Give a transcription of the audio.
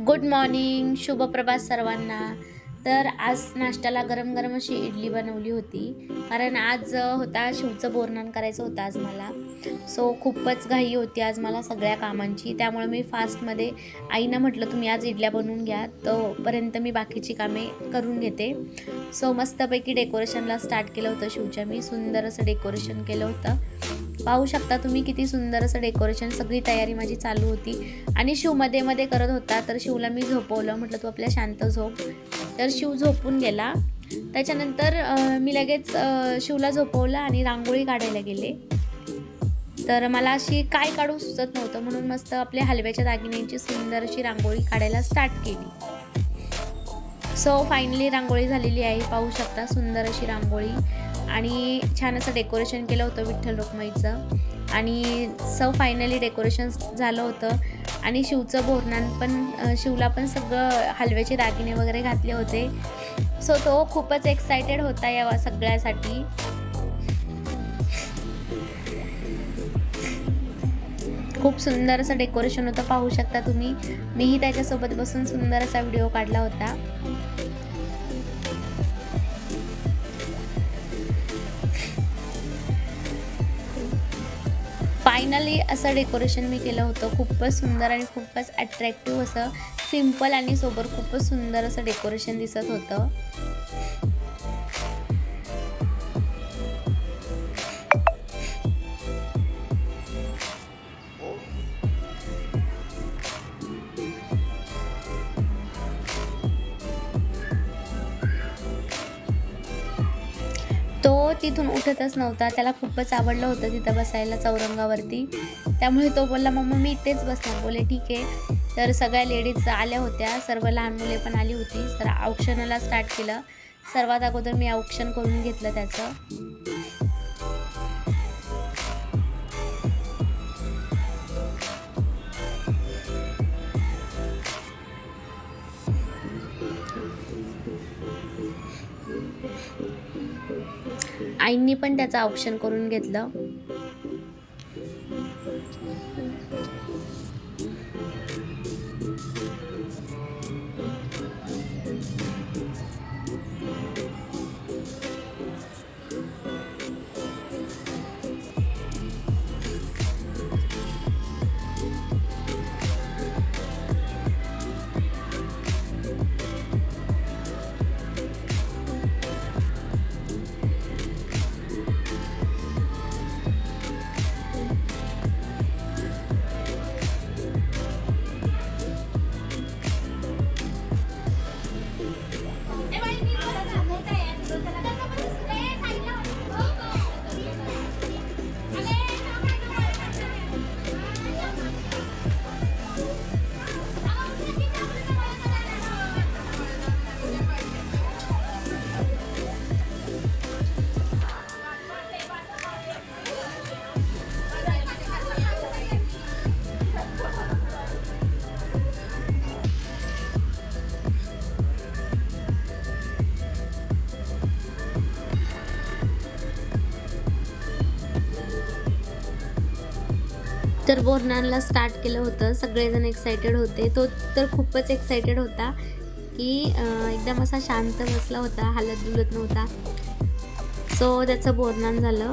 Good morning, शुभ प्रभात सर्वांना. तर आज नाश्त्याला गरम गरम अशी इडली बनवली होती, कारण आज होता शिवचं बोरनान करायचं होतं आज मला. सो खूपच घाई होती आज मला सगळ्या कामांची, त्यामुळे मी फास्टमध्ये आईनं म्हटलं तुम्ही आज इडल्या बनवून घ्या, तोपर्यंत मी बाकीची कामे करून घेते. सो मस्तपैकी डेकोरेशनला स्टार्ट केलं होतं शिवच्या. मी सुंदर असं डेकोरेशन केलं होतं. पाहू शकता तुम्ही किती सुंदर असं डेकोरेशन, सगळी तयारी माझी चालू होती. आणि शिव मध्ये मध्ये करत होता, तर शिवला मी झोपवलं, म्हटलं तू आपल्या शांत झोप. तर शिव झोपून गेला. त्याच्यानंतर मी लगेच शिवला झोपवलं आणि रांगोळी काढायला गेले. तर मला अशी काय काढू सुचत नव्हतं, म्हणून मस्त आपल्या हलव्याच्या दागिन्यांची सुंदर अशी रांगोळी काढायला स्टार्ट केली. सो फायनली रांगोळी झालेली आहे. पाहू शकता सुंदर अशी रांगोळी, आणि छान असं डेकोरेशन केलं होतं विठ्ठल रुक्माईचं. आणि सो फायनली डेकोरेशन झालं होतं. आणि शिवचं बोरनान पण, शिवला पण सगळं हलव्याचे दागिने वगैरे घातले होते. सो तो खूपच एक्सायटेड होता या सगळ्यासाठी. खूप सुंदर असं डेकोरेशन होतं, पाहू शकता तुम्ही. मीही त्याच्यासोबत बसून सुंदर असा व्हिडिओ काढला होता. फायनली असं डेकोरेशन मी केलं होतं. खूपच सुंदर आणि खूपच अट्रॅक्टिव्ह असं, सिम्पल आणि सोबर खूपच सुंदर असं डेकोरेशन दिसत होतं. तो तिथून उठतच नव्हता. त्याला खूपच आवडलं होतं तिथं बसायला चौरंगावरती. त्यामुळे तो बोलला मम्मा मी इथेच बसणार. बोले ठीक आहे. तर सगळ्या लेडीज आल्या होत्या, सर्व लहान मुले पण आली होती. तर औक्षणाला स्टार्ट केलं. सर्वात अगोदर मी औक्षण करून घेतलं त्याचं. आईंनी पण त्याचं औक्षण करून घेतलं. तर बोरनानला स्टार्ट केलं होतं. सगळेजण एक्सायटेड होते. तो तर खूपच एक्सायटेड होता की एकदम असा शांत बसला होता, हालत डुलत नव्हता. सो त्याचं बोरनान झालं.